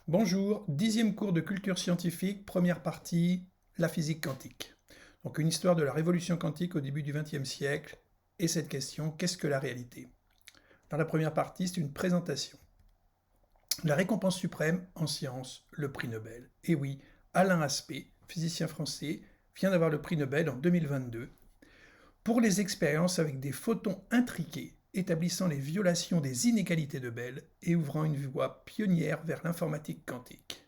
Bonjour, 10e cours de culture scientifique, première partie, la physique quantique. Donc une histoire de la révolution quantique au début du XXe siècle, et cette question, qu'est-ce que la réalité? Dans la première partie, c'est une présentation. La récompense suprême en sciences, le prix Nobel. Et oui, Alain Aspect, physicien français, vient d'avoir le prix Nobel en 2022 pour les expériences avec des photons intriqués, établissant les violations des inégalités de Bell et ouvrant une voie pionnière vers l'informatique quantique.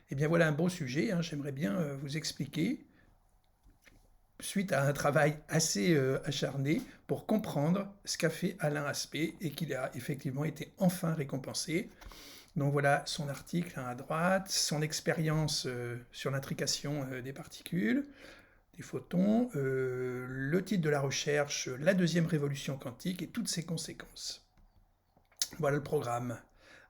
Eh bien voilà un beau sujet, hein, j'aimerais bien vous expliquer, suite à un travail assez acharné, pour comprendre ce qu'a fait Alain Aspect et qu'il a effectivement été enfin récompensé. Donc voilà son article à droite, son expérience sur l'intrication des particules, des photons, le titre de la recherche, la deuxième révolution quantique et toutes ses conséquences. Voilà le programme.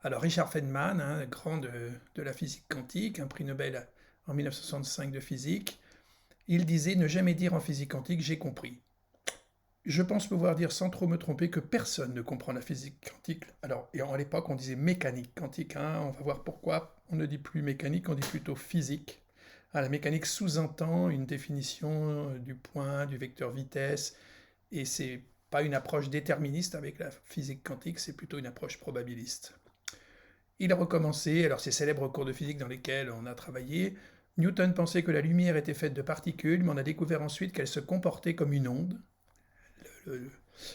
Alors Richard Feynman, grand de la physique quantique, un prix Nobel en 1965 de physique, il disait ne jamais dire en physique quantique j'ai compris. Je pense pouvoir dire sans trop me tromper que personne ne comprend la physique quantique. Alors, et à l'époque, on disait mécanique quantique. On va voir pourquoi on ne dit plus mécanique, on dit plutôt physique. La mécanique sous-entend une définition du point, du vecteur vitesse, et c'est pas une approche déterministe avec la physique quantique, c'est plutôt une approche probabiliste. Il a recommencé, alors ces célèbres cours de physique dans lesquels on a travaillé, Newton pensait que la lumière était faite de particules, mais on a découvert ensuite qu'elle se comportait comme une onde.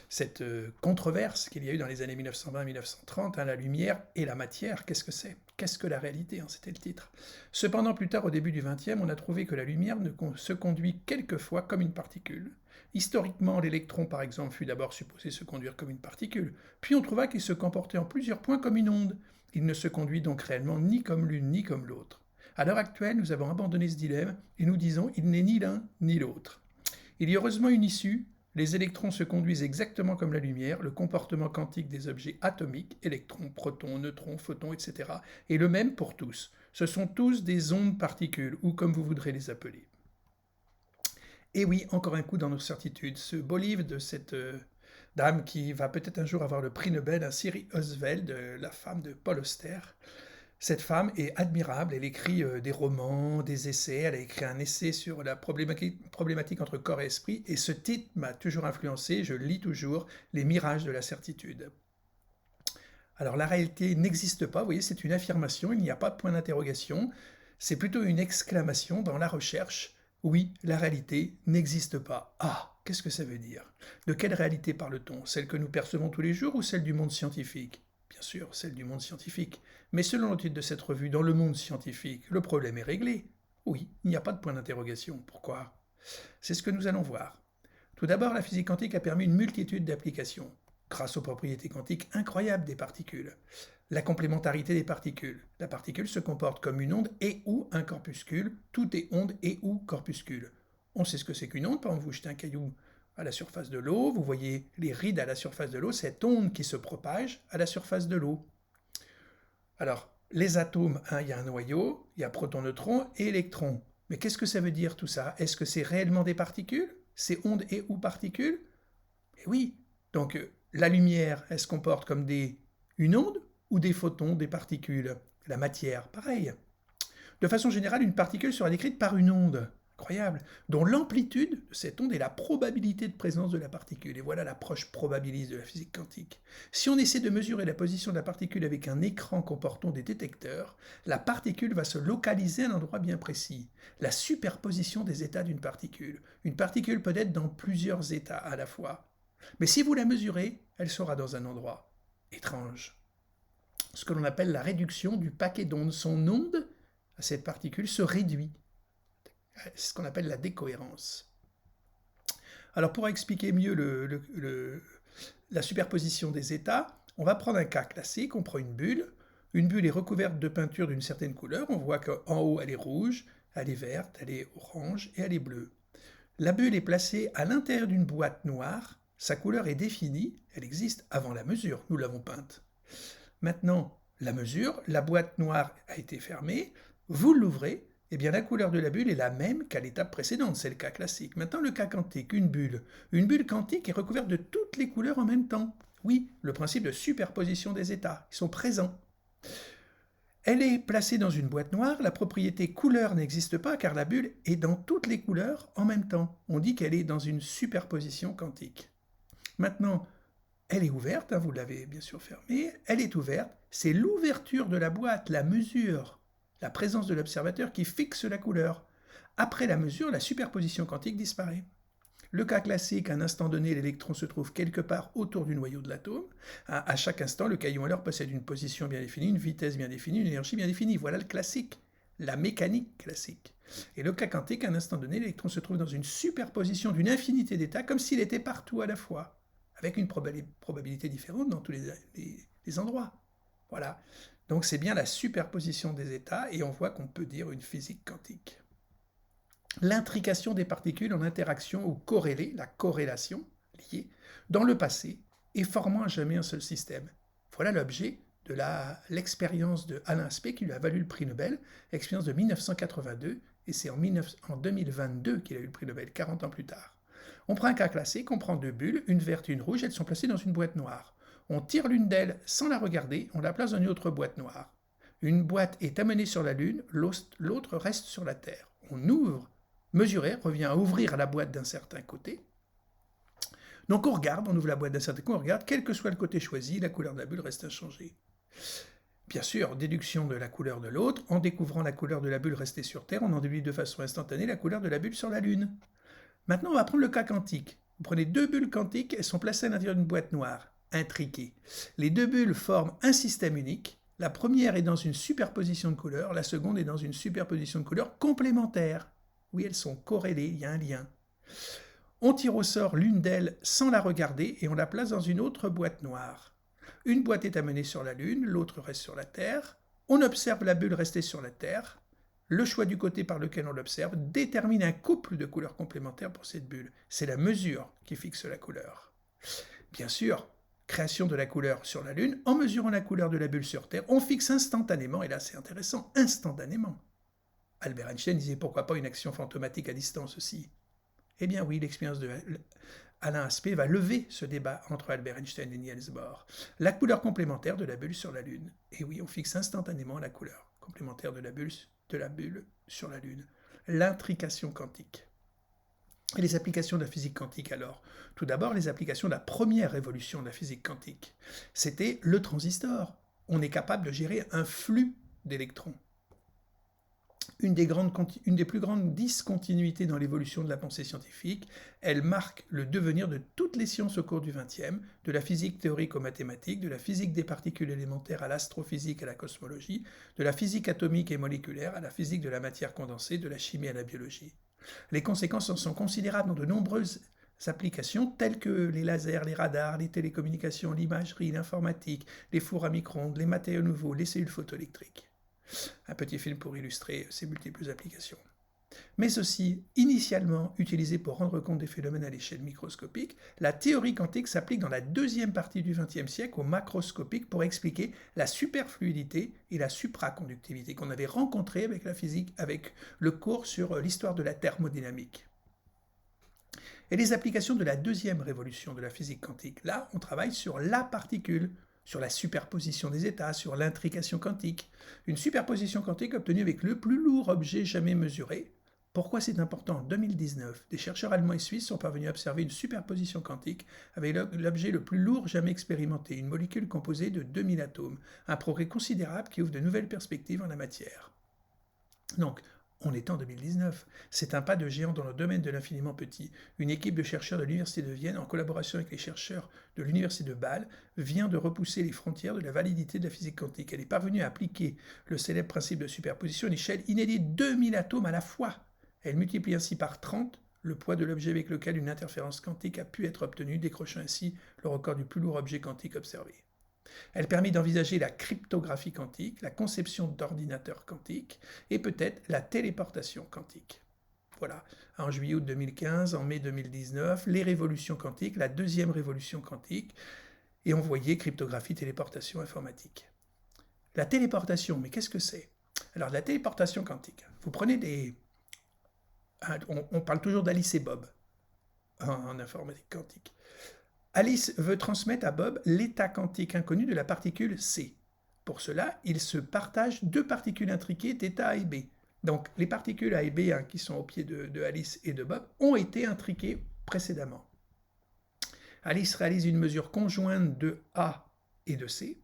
Cette controverse qu'il y a eu dans les années 1920-1930, la lumière et la matière, qu'est-ce que c'est? Qu'est-ce que la réalité? C'était le titre. Cependant, plus tard, au début du XXe, on a trouvé que la lumière se conduit quelquefois comme une particule. Historiquement, l'électron, par exemple, fut d'abord supposé se conduire comme une particule, puis on trouva qu'il se comportait en plusieurs points comme une onde. Il ne se conduit donc réellement ni comme l'une ni comme l'autre. À l'heure actuelle, nous avons abandonné ce dilemme et nous disons il n'est ni l'un ni l'autre. Il y a heureusement une issue. Les électrons se conduisent exactement comme la lumière, le comportement quantique des objets atomiques, électrons, protons, neutrons, photons, etc., est le même pour tous. Ce sont tous des ondes particules, ou comme vous voudrez les appeler. Et oui, encore un coup dans nos certitudes, ce beau livre de cette dame qui va peut-être un jour avoir le prix Nobel, Siri Oswald, la femme de Paul Auster. Cette femme est admirable, elle écrit des romans, des essais, elle a écrit un essai sur la problématique entre corps et esprit, et ce titre m'a toujours influencé, je lis toujours Les mirages de la certitude. Alors la réalité n'existe pas, vous voyez, c'est une affirmation, il n'y a pas de point d'interrogation, c'est plutôt une exclamation dans la recherche. Oui, la réalité n'existe pas. Ah, qu'est-ce que ça veut dire? De quelle réalité parle-t-on? Celle que nous percevons tous les jours ou celle du monde scientifique? Bien sûr, celle du monde scientifique. Mais selon le titre de cette revue, dans le monde scientifique, le problème est réglé. Oui, il n'y a pas de point d'interrogation. Pourquoi? C'est ce que nous allons voir. Tout d'abord, la physique quantique a permis une multitude d'applications, grâce aux propriétés quantiques incroyables des particules. La complémentarité des particules. La particule se comporte comme une onde et ou un corpuscule. Tout est onde et ou corpuscule. On sait ce que c'est qu'une onde. Par exemple, vous jetez un caillou à la surface de l'eau, vous voyez les rides à la surface de l'eau, cette onde qui se propage à la surface de l'eau. Alors, les atomes, il y a un noyau, il y a proton, neutron et électron. Mais qu'est-ce que ça veut dire tout ça? Est-ce que c'est réellement des particules? Ces ondes et ou particules? Eh oui. Donc, la lumière, elle se comporte comme une onde ou des photons, des particules? La matière, pareil. De façon générale, une particule sera décrite par une onde, incroyable, dont l'amplitude de cette onde est la probabilité de présence de la particule. Et voilà l'approche probabiliste de la physique quantique. Si on essaie de mesurer la position de la particule avec un écran comportant des détecteurs, la particule va se localiser à un endroit bien précis. La superposition des états d'une particule. Une particule peut être dans plusieurs états à la fois. Mais si vous la mesurez, elle sera dans un endroit étrange. Ce que l'on appelle la réduction du paquet d'ondes. Son onde à cette particule se réduit. C'est ce qu'on appelle la décohérence. Alors pour expliquer mieux la superposition des états, on va prendre un cas classique, on prend une bulle. Une bulle est recouverte de peinture d'une certaine couleur. On voit qu'en haut, elle est rouge, elle est verte, elle est orange et elle est bleue. La bulle est placée à l'intérieur d'une boîte noire. Sa couleur est définie, elle existe avant la mesure, nous l'avons peinte. Maintenant, la mesure, la boîte noire a été fermée, vous l'ouvrez, et bien la couleur de la bulle est la même qu'à l'étape précédente, c'est le cas classique. Maintenant, le cas quantique, une bulle. Une bulle quantique est recouverte de toutes les couleurs en même temps. Oui, le principe de superposition des états, ils sont présents. Elle est placée dans une boîte noire, la propriété couleur n'existe pas car la bulle est dans toutes les couleurs en même temps. On dit qu'elle est dans une superposition quantique. Maintenant, elle est ouverte, hein, vous l'avez bien sûr fermée, elle est ouverte, c'est l'ouverture de la boîte, la mesure, la présence de l'observateur qui fixe la couleur. Après la mesure, la superposition quantique disparaît. Le cas classique, à un instant donné, l'électron se trouve quelque part autour du noyau de l'atome. À chaque instant, le caillon alors possède une position bien définie, une vitesse bien définie, une énergie bien définie. Voilà le classique, la mécanique classique. Et le cas quantique, à un instant donné, l'électron se trouve dans une superposition d'une infinité d'états, comme s'il était partout à la fois, avec une probabilité différente dans tous les endroits. Voilà. Donc c'est bien la superposition des états, et on voit qu'on peut dire une physique quantique. L'intrication des particules en interaction ou corrélées, la corrélation liée, dans le passé et formant à jamais un seul système. Voilà l'objet de l'expérience de Alain Aspect qui lui a valu le prix Nobel, expérience de 1982, et c'est en 2022 qu'il a eu le prix Nobel, 40 ans plus tard. On prend un cas classique, on prend deux bulles, une verte et une rouge, elles sont placées dans une boîte noire. On tire l'une d'elles sans la regarder, on la place dans une autre boîte noire. Une boîte est amenée sur la Lune, l'autre reste sur la Terre. On ouvre. Mesurer revient à ouvrir la boîte d'un certain côté. Donc on regarde, on ouvre la boîte d'un certain côté, on regarde, quel que soit le côté choisi, la couleur de la bulle reste inchangée. Bien sûr, déduction de la couleur de l'autre, en découvrant la couleur de la bulle restée sur Terre, on en déduit de façon instantanée la couleur de la bulle sur la Lune. Maintenant, on va prendre le cas quantique. Vous prenez deux bulles quantiques, elles sont placées à l'intérieur d'une boîte noire, intriquée. Les deux bulles forment un système unique. La première est dans une superposition de couleurs, la seconde est dans une superposition de couleurs complémentaires. Oui, elles sont corrélées, il y a un lien. On tire au sort l'une d'elles sans la regarder et on la place dans une autre boîte noire. Une boîte est amenée sur la Lune, l'autre reste sur la Terre. On observe la bulle rester sur la Terre. Le choix du côté par lequel on l'observe détermine un couple de couleurs complémentaires pour cette bulle. C'est la mesure qui fixe la couleur. Bien sûr, création de la couleur sur la Lune, en mesurant la couleur de la bulle sur Terre, on fixe instantanément, et là c'est intéressant, instantanément. Albert Einstein disait pourquoi pas une action fantomatique à distance aussi. Eh bien oui, l'expérience de Alain Aspect va lever ce débat entre Albert Einstein et Niels Bohr. La couleur complémentaire de la bulle sur la Lune. Et oui, on fixe instantanément la couleur complémentaire de la bulle sur la Lune. L'intrication quantique. Et les applications de la physique quantique alors? Tout d'abord, les applications de la première révolution de la physique quantique. C'était le transistor. On est capable de gérer un flux d'électrons. Une des plus grandes discontinuités dans l'évolution de la pensée scientifique, elle marque le devenir de toutes les sciences au cours du XXe, de la physique théorique aux mathématiques, de la physique des particules élémentaires à l'astrophysique et à la cosmologie, de la physique atomique et moléculaire à la physique de la matière condensée, de la chimie à la biologie. Les conséquences en sont considérables dans de nombreuses applications telles que les lasers, les radars, les télécommunications, l'imagerie, l'informatique, les fours à micro-ondes, les matériaux nouveaux, les cellules photoélectriques. Un petit film pour illustrer ces multiples applications. Mais aussi, initialement utilisé pour rendre compte des phénomènes à l'échelle microscopique, la théorie quantique s'applique dans la deuxième partie du XXe siècle au macroscopique pour expliquer la superfluidité et la supraconductivité qu'on avait rencontrées avec la physique, avec le cours sur l'histoire de la thermodynamique. Et les applications de la deuxième révolution de la physique quantique, là, on travaille sur la particule, sur la superposition des états, sur l'intrication quantique. Une superposition quantique obtenue avec le plus lourd objet jamais mesuré. Pourquoi c'est important? En 2019, des chercheurs allemands et suisses sont parvenus à observer une superposition quantique avec l'objet le plus lourd jamais expérimenté, une molécule composée de 2000 atomes, un progrès considérable qui ouvre de nouvelles perspectives en la matière. Donc, on est en 2019. C'est un pas de géant dans le domaine de l'infiniment petit. Une équipe de chercheurs de l'Université de Vienne, en collaboration avec les chercheurs de l'Université de Bâle, vient de repousser les frontières de la validité de la physique quantique. Elle est parvenue à appliquer le célèbre principe de superposition à une échelle inédite, 2000 atomes à la fois. Elle multiplie ainsi par 30 le poids de l'objet avec lequel une interférence quantique a pu être obtenue, décrochant ainsi le record du plus lourd objet quantique observé. Elle permet d'envisager la cryptographie quantique, la conception d'ordinateurs quantiques et peut-être la téléportation quantique. Voilà, en juillet-août 2015, en mai 2019, les révolutions quantiques, la deuxième révolution quantique, et on voyait cryptographie, téléportation, informatique. La téléportation, mais qu'est-ce que c'est? Alors la téléportation quantique, vous prenez des... On parle toujours d'Alice et Bob en informatique quantique. Alice veut transmettre à Bob l'état quantique inconnu de la particule C. Pour cela, ils se partagent deux particules intriquées, θ et B. Donc les particules A et B, hein, qui sont au pied de Alice et de Bob, ont été intriquées précédemment. Alice réalise une mesure conjointe de A et de C,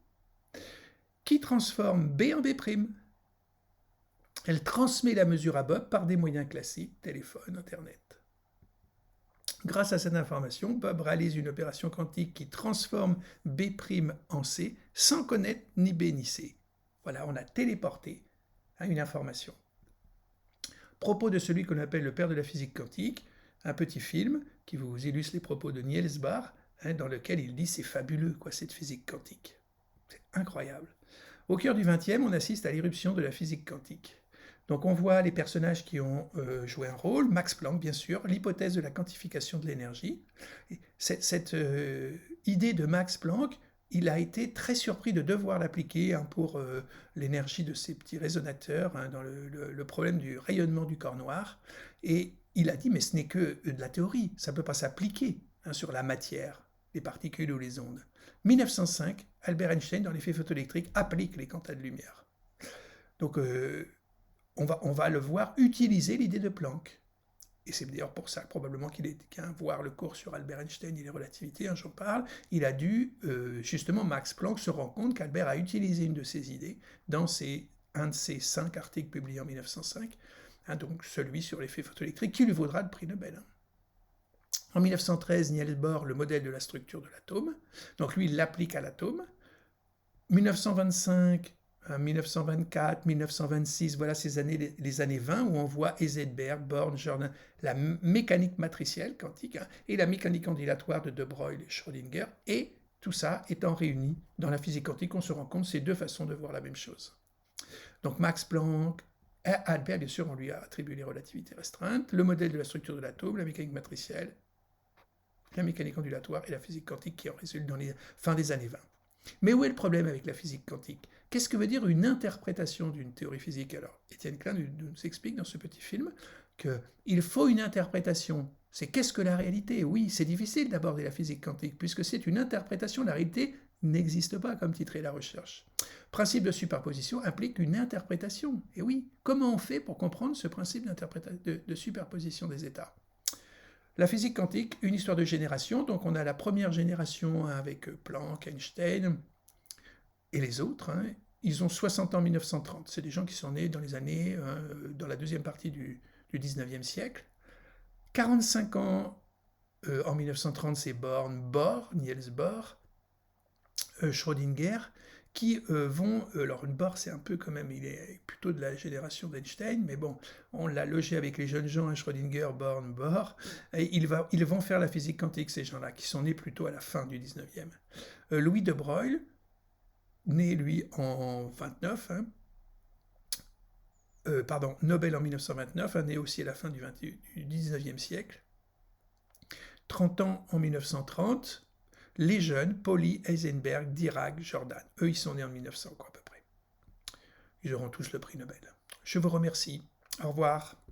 qui transforme B en B'. Elle transmet la mesure à Bob par des moyens classiques, téléphone, Internet. Grâce à cette information, Bob réalise une opération quantique qui transforme B' en C sans connaître ni B ni C. Voilà, on a téléporté une information. Propos de celui qu'on appelle le père de la physique quantique, un petit film qui vous illustre les propos de Niels Bohr, dans lequel il dit c'est fabuleux quoi cette physique quantique. C'est incroyable. Au cœur du XXe, on assiste à l'irruption de la physique quantique. Donc on voit les personnages qui ont joué un rôle, Max Planck bien sûr, l'hypothèse de la quantification de l'énergie. Cette idée de Max Planck, il a été très surpris de devoir l'appliquer pour l'énergie de ces petits résonateurs, dans le problème du rayonnement du corps noir. Et il a dit, mais ce n'est que de la théorie, ça ne peut pas s'appliquer sur la matière, les particules ou les ondes. 1905, Albert Einstein, dans l'effet photoélectrique, applique les quantas de lumière. Donc on va le voir utiliser l'idée de Planck. Et c'est d'ailleurs pour ça probablement qu'il est qu'à voir le cours sur Albert Einstein et les relativités, j'en parle, il a dû, justement, Max Planck se rend compte qu'Albert a utilisé une de ses idées dans un de ses 5 articles publiés en 1905, donc celui sur l'effet photoélectrique, qui lui vaudra le prix Nobel. En 1913, Niels Bohr, le modèle de la structure de l'atome, donc lui, il l'applique à l'atome. 1925, 1924, 1926, voilà ces années, les années 20 où on voit Heisenberg, Born, Jordan, la mécanique matricielle quantique et la mécanique ondulatoire de De Broglie et Schrödinger, et tout ça étant réuni dans la physique quantique, on se rend compte c'est deux façons de voir la même chose. Donc Max Planck, Albert, bien sûr, on lui a attribué les relativités restreintes, le modèle de la structure de l'atome, la mécanique matricielle, la mécanique ondulatoire et la physique quantique qui en résulte dans les fins des années 20. Mais où est le problème avec la physique quantique? Qu'est-ce que veut dire une interprétation d'une théorie physique? Alors, Étienne Klein nous explique dans ce petit film qu'il faut une interprétation. C'est qu'est-ce que la réalité? Oui, c'est difficile d'aborder la physique quantique, puisque c'est une interprétation, la réalité n'existe pas, comme titré la recherche. Principe de superposition implique une interprétation. Et oui, comment on fait pour comprendre ce principe de superposition des états? La physique quantique, une histoire de génération, donc on a la première génération avec Planck, Einstein et les autres, ils ont 60 ans en 1930, c'est des gens qui sont nés dans les années, dans la deuxième partie du 19e siècle. 45 ans en 1930, c'est Bohr, Niels Bohr, Schrödinger, qui vont... alors Bohr, c'est un peu quand même, il est plutôt de la génération d'Einstein, mais bon, on l'a logé avec les jeunes gens, Schrödinger, Born, Bohr, et ils vont faire la physique quantique, ces gens-là, qui sont nés plutôt à la fin du 19e. Louis de Broglie, né lui en 29, Nobel en 1929, né aussi à la fin du 19e siècle. 30 ans en 1930, les jeunes, Pauli, Heisenberg, Dirac, Jordan. Eux, ils sont nés en 1900, quoi, à peu près. Ils auront tous le prix Nobel. Je vous remercie. Au revoir.